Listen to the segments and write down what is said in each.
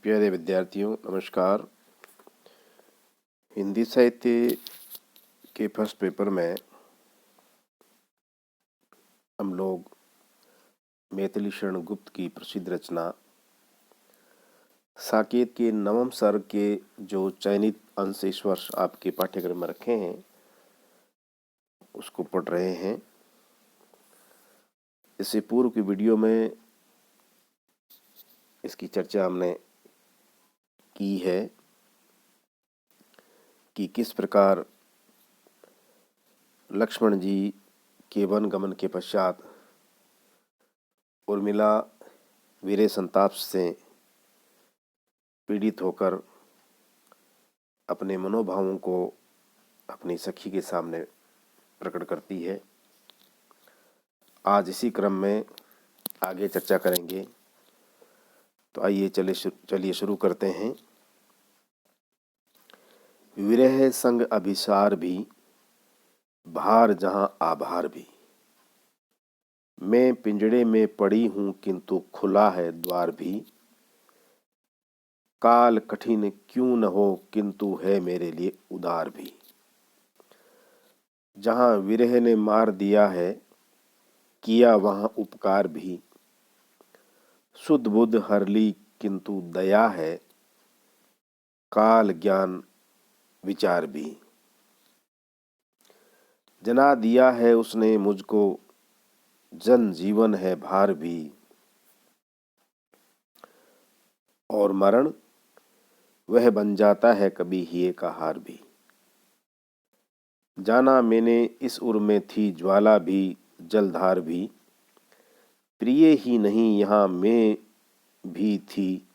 प्यारे विद्यार्थियों नमस्कार। हिंदी साहित्य के फर्स्ट पेपर में हम लोग मैथिली शरण गुप्त की प्रसिद्ध रचना साकेत के नवम सर्ग के जो चयनित अंश इस वर्ष आपके पाठ्यक्रम में रखे हैं उसको पढ़ रहे हैं। इससे पूर्व की वीडियो में इसकी चर्चा हमने की है कि किस प्रकार लक्ष्मण जी के वन गमन के पश्चात उर्मिला वीर्य संताप से पीड़ित होकर अपने मनोभावों को अपनी सखी के सामने प्रकट करती है। आज इसी क्रम में आगे चर्चा करेंगे। तो आइए चलिए शुरू करते हैं। विरह संग अभिसार भी, भार जहां आभार भी। मैं पिंजड़े में पड़ी हूं किंतु खुला है द्वार भी। काल कठिन क्यों न हो किंतु है मेरे लिए उदार भी। जहां विरह ने मार दिया है किया वहां उपकार भी। सुध बुध हर ली किंतु दया है काल ज्ञान विचार भी। जना दिया है उसने मुझको जन जीवन है भार भी। और मरण वह बन जाता है कभी हिये का हार भी। जाना मैंने इस उर में थी ज्वाला भी जलधार भी। प्रिय ही नहीं यहाँ मैं भी थी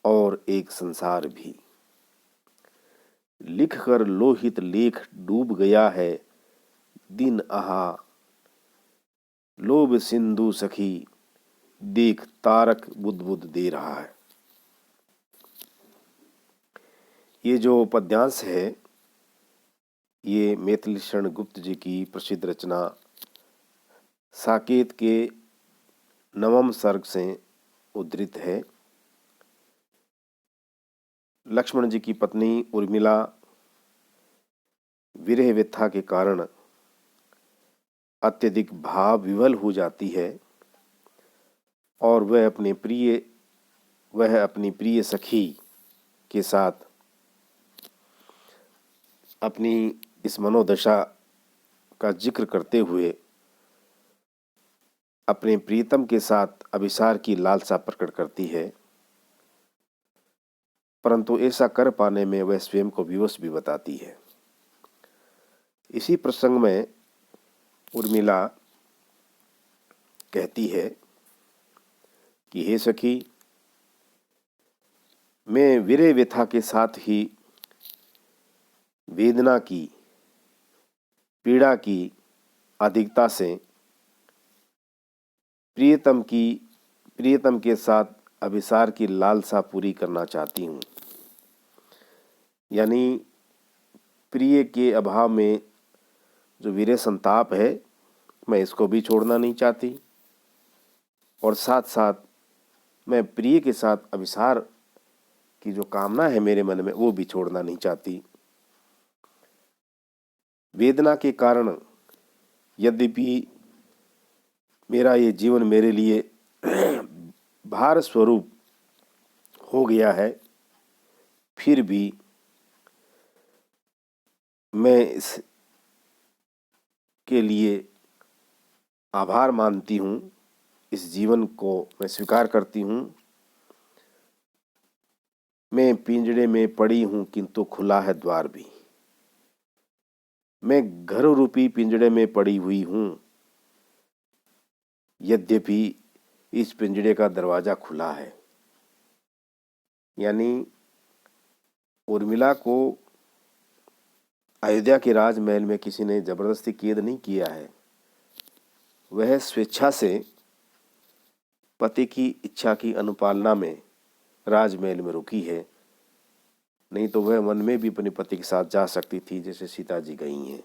और एक संसार भी। लिख कर लोहित लेख डूब गया है दिन आहा। लोभ सिंधु सखी देख तारक बुदबुद दे रहा है। ये जो पद्यांश है ये मैथिली शरण गुप्त जी की प्रसिद्ध रचना साकेत के नवम सर्ग से उद्धृत है। लक्ष्मण जी की पत्नी उर्मिला विरह व्यथा के कारण अत्यधिक भाव विवल हो जाती है और वह अपनी प्रिय सखी के साथ अपनी इस मनोदशा का जिक्र करते हुए अपने प्रीतम के साथ अभिसार की लालसा प्रकट करती है, परंतु ऐसा कर पाने में वह स्वयं को विवश भी बताती है। इसी प्रसंग में उर्मिला कहती है कि हे सखी, मैं विरह व्यथा के साथ ही वेदना की पीड़ा की अधिकता से प्रियतम के साथ अभिसार की लालसा पूरी करना चाहती हूँ। यानी प्रिय के अभाव में जो विरह संताप है मैं इसको भी छोड़ना नहीं चाहती और साथ साथ मैं प्रिय के साथ अभिसार की जो कामना है मेरे मन में वो भी छोड़ना नहीं चाहती। वेदना के कारण यद्यपि मेरा ये जीवन मेरे लिए भार स्वरूप हो गया है, फिर भी मैं इस के लिए आभार मानती हूँ। इस जीवन को मैं स्वीकार करती हूँ। मैं पिंजड़े में पड़ी हूँ किंतु खुला है द्वार भी। मैं घर रूपी पिंजड़े में पड़ी हुई हूँ, यद्यपि इस पिंजड़े का दरवाजा खुला है। यानी उर्मिला को अयोध्या के राजमहल में किसी ने जबरदस्ती कैद नहीं किया है। वह स्वेच्छा से पति की इच्छा की अनुपालना में राजमहल में रुकी है, नहीं तो वह वन में भी अपने पति के साथ जा सकती थी जैसे सीता जी गई हैं।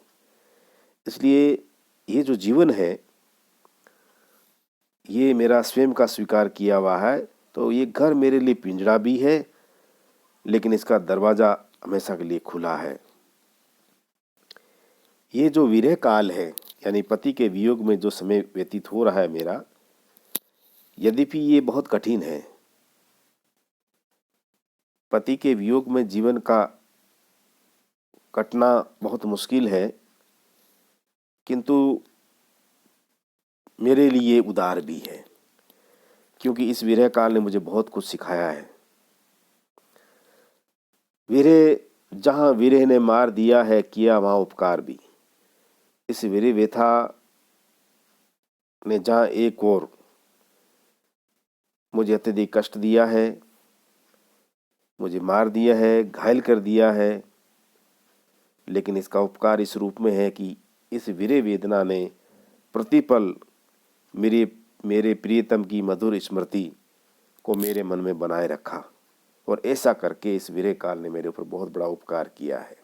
इसलिए ये जो जीवन है ये मेरा स्वयं का स्वीकार किया हुआ है तो ये घर मेरे लिए पिंजरा भी है, लेकिन इसका दरवाजा हमेशा के लिए खुला है। ये जो विरह काल है, यानी पति के वियोग में जो समय व्यतीत हो रहा है मेरा, यद्यपि ये बहुत कठिन है। पति के वियोग में जीवन का कटना बहुत मुश्किल है, किंतु मेरे लिए उदार भी है, क्योंकि इस विरह काल ने मुझे बहुत कुछ सिखाया है। विरह जहाँ विरह ने मार दिया है, किया वहाँ उपकार भी। इस विरह व्यथा ने जहाँ एक और मुझे अत्यधिक कष्ट दिया है, मुझे मार दिया है, घायल कर दिया है, लेकिन इसका उपकार इस रूप में है कि इस विरह वेदना ने प्रतिपल मेरे मेरे प्रियतम की मधुर स्मृति को मेरे मन में बनाए रखा, और ऐसा करके इस विरह काल ने मेरे ऊपर बहुत बड़ा उपकार किया है।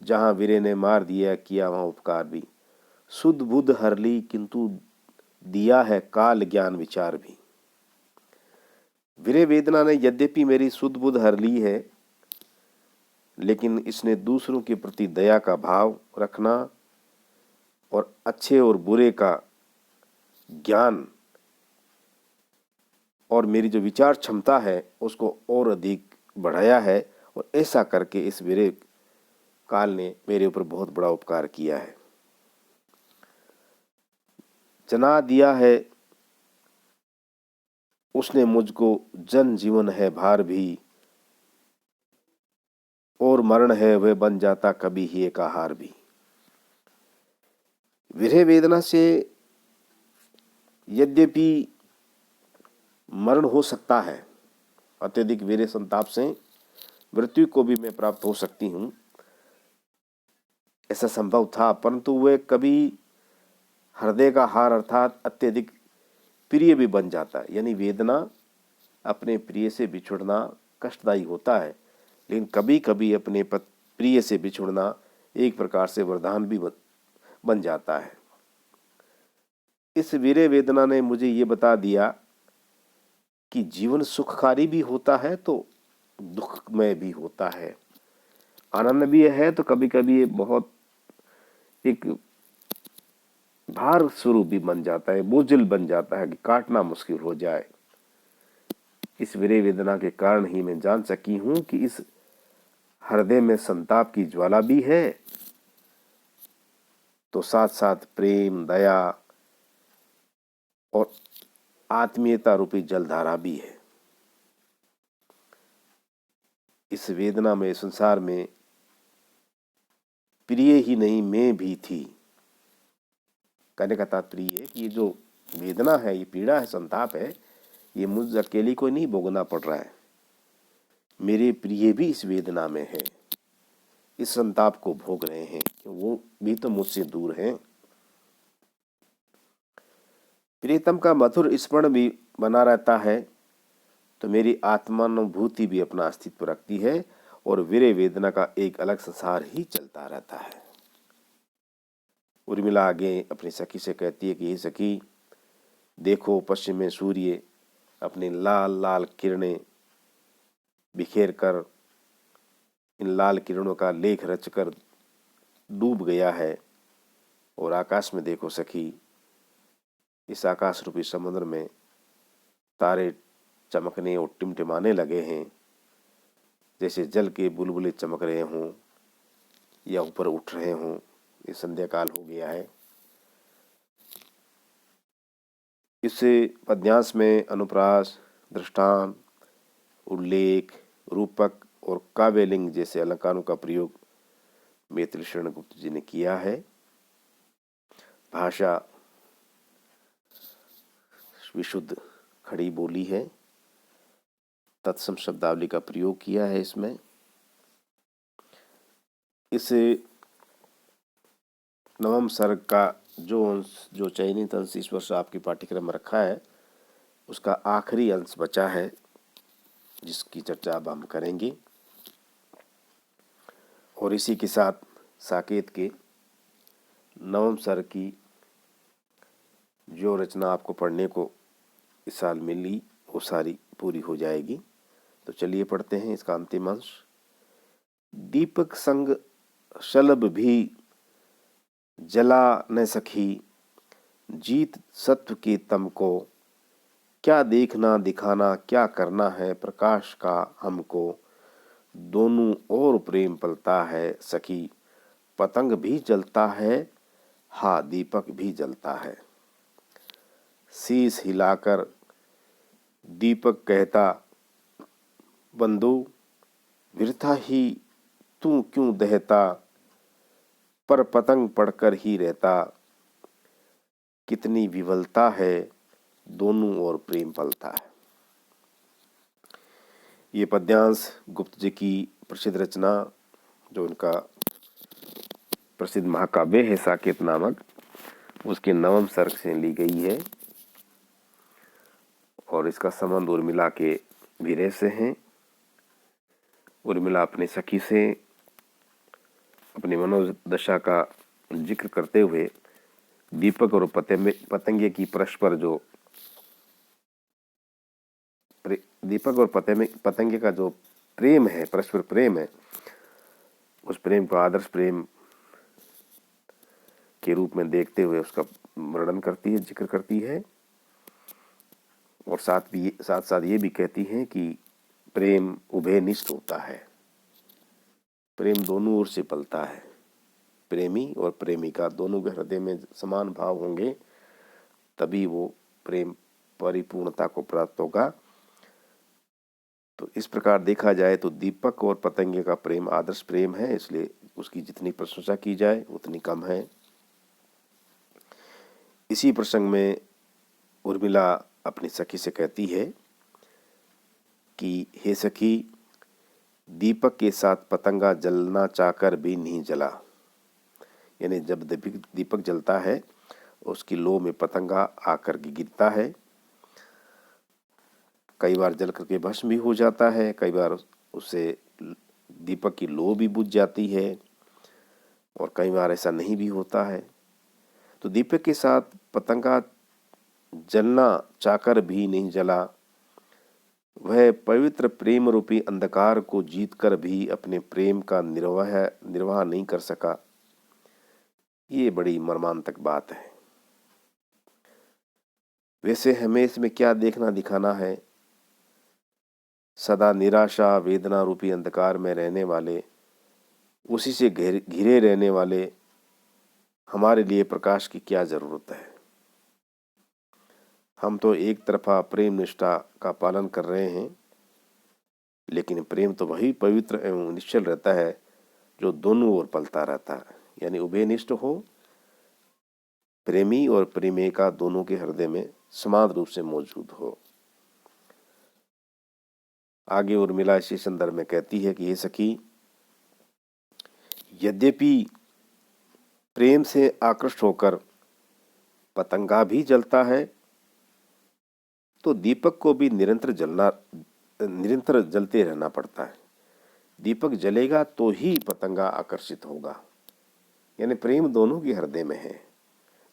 जहाँ विरह ने मार दिया किया वहाँ उपकार भी। सुध बुध हर ली, किंतु दिया है काल ज्ञान विचार भी। विरह वेदना ने यद्यपि मेरी सुध बुध हर ली है, लेकिन इसने दूसरों के प्रति दया का भाव रखना और अच्छे और बुरे का ज्ञान और मेरी जो विचार क्षमता है उसको और अधिक बढ़ाया है, और ऐसा करके इस विरह काल ने मेरे ऊपर बहुत बड़ा उपकार किया है। जना दिया है उसने मुझको, जन जीवन है भार भी, और मरण है वह बन जाता कभी ही एक आहार भी। विरह वेदना से यद्यपि मरण हो सकता है, अत्यधिक विरह संताप से मृत्यु को भी मैं प्राप्त हो सकती हूँ, ऐसा संभव था, परंतु वह कभी हृदय का हार अर्थात अत्यधिक प्रिय भी बन जाता है। यानी वेदना, अपने प्रिय से बिछुड़ना कष्टदायी होता है, लेकिन कभी कभी अपने प्रिय से बिछुड़ना एक प्रकार से वरदान भी बन जाता है। इस विरह वेदना ने मुझे ये बता दिया कि जीवन सुखकारी भी होता है तो दुखमय भी होता है, आनंद भी है तो कभी कभी ये बहुत एक भार स्वरूप भी बन जाता है, बोझिल बन जाता है कि काटना मुश्किल हो जाए। इस विरह वेदना के कारण ही मैं जान सकी हूं कि इस हृदय में संताप की ज्वाला भी है, तो साथ साथ प्रेम, दया और आत्मीयता रूपी जलधारा भी है। इस वेदना में संसार में प्रिय ही नहीं मैं भी थी। कहने का तात्पर्य है कि ये जो वेदना है, ये पीड़ा है, संताप है, ये मुझ अकेली को नहीं भोगना पड़ रहा है, मेरे प्रिय भी इस वेदना में है, इस संताप को भोग रहे हैं, वो भी तो मुझसे दूर हैं। प्रियतम का मधुर स्मरण भी बना रहता है तो मेरी आत्मानुभूति भी अपना अस्तित्व रखती है, और विरह वेदना का एक अलग संसार ही चलता रहता है। उर्मिला आगे अपनी सखी से कहती है कि हे सखी, देखो पश्चिम में सूर्य अपनी लाल लाल किरणें बिखेर कर, इन लाल किरणों का लेख रचकर डूब गया है, और आकाश में देखो सखी, इस आकाश रूपी समुद्र में तारे चमकने और टिमटिमाने लगे हैं, जैसे जल के बुलबुले चमक रहे हों या ऊपर उठ रहे हों। ये संध्या काल हो गया है। इससे पद्यांश में अनुप्रास, दृष्टांत, उल्लेख, रूपक और काव्यलिंग जैसे अलंकारों का प्रयोग मैथिली शरण गुप्त जी ने किया है। भाषा विशुद्ध खड़ी बोली है, तत्सम शब्दावली का प्रयोग किया है इसमें। इस नवम सर्ग का जो चयनित अंश इस वर्ष आपके पाठ्यक्रम में रखा है, उसका आखिरी अंश बचा है, जिसकी चर्चा अब हम करेंगे। और इसी के साथ साकेत के नवम सर्ग की जो रचना आपको पढ़ने को इस साल मिली, वो सारी पूरी हो जाएगी। तो चलिए पढ़ते हैं इसका अंतिम अंश। दीपक संग शलभ भी जला न सखी, जीत सत्व के तम को, क्या देखना दिखाना क्या करना है प्रकाश का हमको, दोनों ओर प्रेम पलता है सखी, पतंग भी जलता है हा दीपक भी जलता है। शीश हिलाकर दीपक कहता, बंधु वृथा ही तू क्यों दहता, पर पतंग पढ़कर ही रहता, कितनी विवलता है दोनों ओर प्रेम पलता है। ये पद्यांश गुप्त जी की प्रसिद्ध रचना, जो उनका प्रसिद्ध महाकाव्य है साकेत नामक, उसके नवम सर्ग से ली गई है और इसका संबंध उर्मिला के विरह से है। उर्मिला अपने सखी से अपनी मनोदशा का जिक्र करते हुए दीपक और पतंगे की परस्पर जो दीपक और पतंगे का जो प्रेम है, परस्पर प्रेम है, उस प्रेम को आदर्श प्रेम के रूप में देखते हुए उसका वर्णन करती है, जिक्र करती है और साथ साथ ये भी कहती है कि प्रेम उभयनिष्ठ होता है, प्रेम दोनों ओर से पलता है। प्रेमी और प्रेमिका दोनों के हृदय में समान भाव होंगे तभी वो प्रेम परिपूर्णता को प्राप्त होगा। तो इस प्रकार देखा जाए तो दीपक और पतंगे का प्रेम आदर्श प्रेम है, इसलिए उसकी जितनी प्रशंसा की जाए उतनी कम है। इसी प्रसंग में उर्मिला अपनी सखी से कहती है कि हे सखी, दीपक के साथ पतंगा जलना चाहकर भी नहीं जला। यानी जब दीपक जलता है उसकी लौ में पतंगा आकर गिरता है, कई बार जल करके भस्म भी हो जाता है, कई बार उससे दीपक की लौ भी बुझ जाती है और कई बार ऐसा नहीं भी होता है। तो दीपक के साथ पतंगा जलना चाहकर भी नहीं जला, वह पवित्र प्रेम रूपी अंधकार को जीतकर भी अपने प्रेम का निर्वाह नहीं कर सका। ये बड़ी मर्मांतक बात है। वैसे हमें इसमें क्या देखना दिखाना है? सदा निराशा वेदना रूपी अंधकार में रहने वाले, उसी से घिरे रहने वाले हमारे लिए प्रकाश की क्या जरूरत है? हम तो एक तरफा प्रेम निष्ठा का पालन कर रहे हैं, लेकिन प्रेम तो वही पवित्र एवं निश्चल रहता है जो दोनों ओर पलता रहता है, यानी उभयनिष्ठ हो, प्रेमी और प्रेमिका दोनों के हृदय में समान रूप से मौजूद हो। आगे उर्मिला इसी संदर्भ में कहती है कि हे सखी, यद्यपि प्रेम से आकृष्ट होकर पतंगा भी जलता है, तो दीपक को भी निरंतर जलते रहना पड़ता है। दीपक जलेगा तो ही पतंगा आकर्षित होगा। यानी प्रेम दोनों के हृदय में है,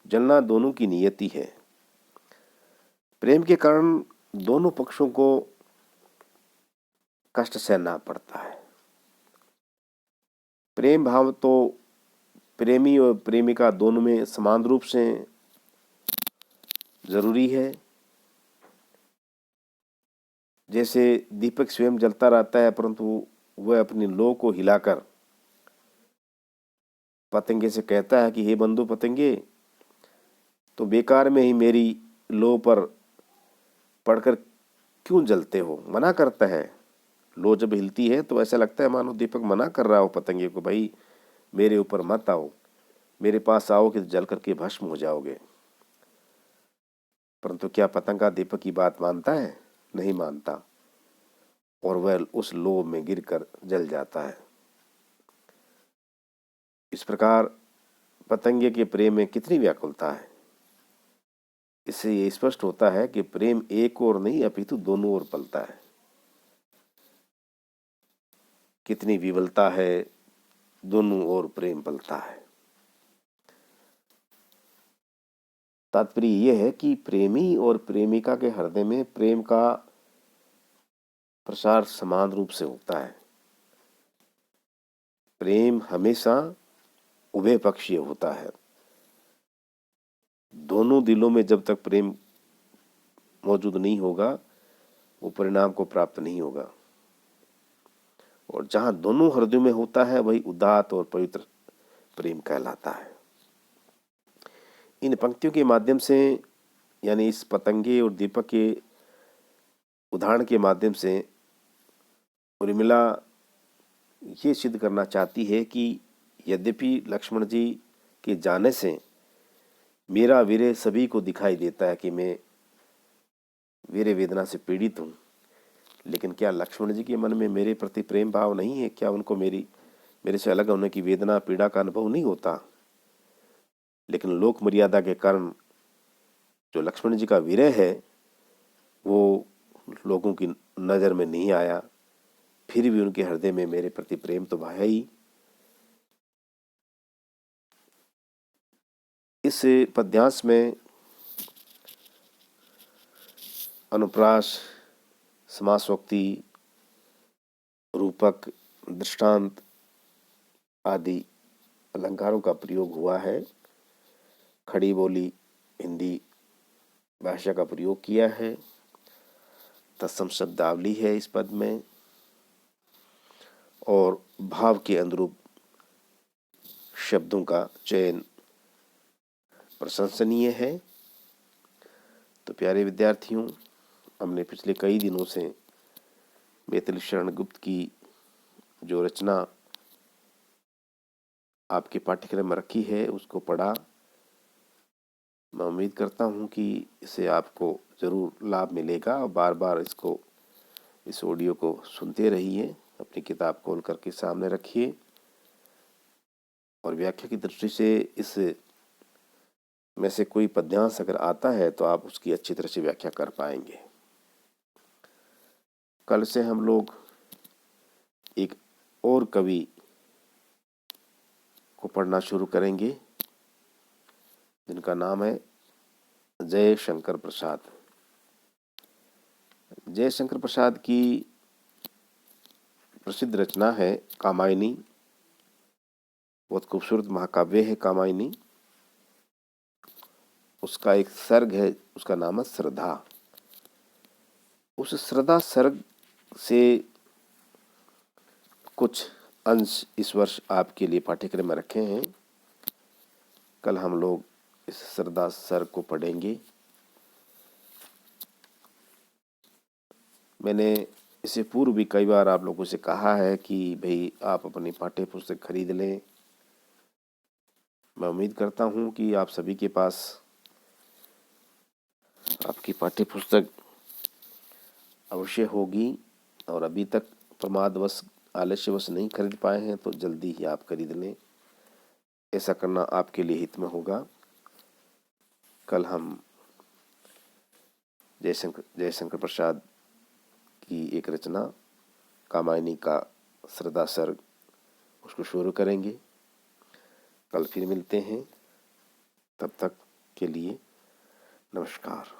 जलना दोनों की नियति है। प्रेम के कारण दोनों पक्षों को कष्ट सहना पड़ता है। प्रेम भाव तो प्रेमी और प्रेमिका दोनों में समान रूप से जरूरी है। जैसे दीपक स्वयं जलता रहता है, परंतु वह अपनी लौ को हिलाकर पतंगे से कहता है कि हे बंधु पतंगे, तो बेकार में ही मेरी लौ पर पड़कर क्यों जलते हो? मना करता है। लौ जब हिलती है तो ऐसा लगता है मानो दीपक मना कर रहा हो पतंगे को, भाई मेरे ऊपर मत आओ, मेरे पास आओ कि जल करके भस्म हो जाओगे। परंतु क्या पतंगा दीपक की बात मानता है? नहीं मानता, और वह उस लौ में गिरकर जल जाता है। इस प्रकार पतंगे के प्रेम में कितनी व्याकुलता है। इससे ये स्पष्ट होता है कि प्रेम एक ओर नहीं अपितु दोनों ओर पलता है। कितनी विवलता है, दोनों ओर प्रेम पलता है। तात्पर्य यह है कि प्रेमी और प्रेमिका के हृदय में प्रेम का प्रसार समान रूप से होता है। प्रेम हमेशा उभय पक्षीय होता है। दोनों दिलों में जब तक प्रेम मौजूद नहीं होगा वो परिणाम को प्राप्त नहीं होगा, और जहां दोनों हृदयों में होता है वही उदात्त और पवित्र प्रेम कहलाता है। इन पंक्तियों के माध्यम से, यानी इस पतंगे और दीपक के उदाहरण के माध्यम से उर्मिला ये सिद्ध करना चाहती है कि यद्यपि लक्ष्मण जी के जाने से मेरा विरह सभी को दिखाई देता है कि मैं विरह वेदना से पीड़ित हूँ, लेकिन क्या लक्ष्मण जी के मन में मेरे प्रति प्रेम भाव नहीं है? क्या उनको मेरे से अलग होने की वेदना पीड़ा का अनुभव नहीं होता? लेकिन लोक मर्यादा के कारण जो लक्ष्मण जी का विरह है वो लोगों की नज़र में नहीं आया, फिर भी उनके हृदय में मेरे प्रति प्रेम तो है ही। इस पद्यांश में अनुप्रास, समासोक्ति, रूपक, दृष्टांत आदि अलंकारों का प्रयोग हुआ है। खड़ी बोली हिंदी भाषा का प्रयोग किया है। तत्सम शब्दावली है इस पद में, और भाव के अनुरूप शब्दों का चयन प्रशंसनीय है। तो प्यारे विद्यार्थियों, हमने पिछले कई दिनों से मैथिली शरण गुप्त की जो रचना आपके पाठ्यक्रम में रखी है उसको पढ़ा। मैं उम्मीद करता हूँ कि इससे आपको ज़रूर लाभ मिलेगा, और बार बार इस ऑडियो को सुनते रहिए, अपनी किताब खोल करके सामने रखिए, और व्याख्या की दृष्टि से इस में से कोई पद्यांश अगर आता है तो आप उसकी अच्छी तरह से व्याख्या कर पाएंगे। कल से हम लोग एक और कवि को पढ़ना शुरू करेंगे जिनका नाम है जयशंकर प्रसाद। जयशंकर प्रसाद की प्रसिद्ध रचना है कामायनी। बहुत खूबसूरत महाकाव्य है कामायनी। उसका एक सर्ग है, उसका नाम है श्रद्धा। उस श्रद्धा सर्ग से कुछ अंश इस वर्ष आपके लिए पाठ्यक्रम में रखे हैं। कल हम लोग इस श्रद्धा सर्ग को पढ़ेंगे। मैंने इससे पूर्व भी कई बार आप लोगों से कहा है कि भाई आप अपनी पाठ्य पुस्तक खरीद लें। मैं उम्मीद करता हूं कि आप सभी के पास आपकी पाठ्य पुस्तक अवश्य होगी, और अभी तक प्रमादवश आलस्यवश नहीं खरीद पाए हैं तो जल्दी ही आप खरीद लें। ऐसा करना आपके लिए हित में होगा। कल हम जयशंकर प्रसाद की एक रचना कामायनी का श्रद्धा सर्ग उसको शुरू करेंगे। कल फिर मिलते हैं, तब तक के लिए नमस्कार।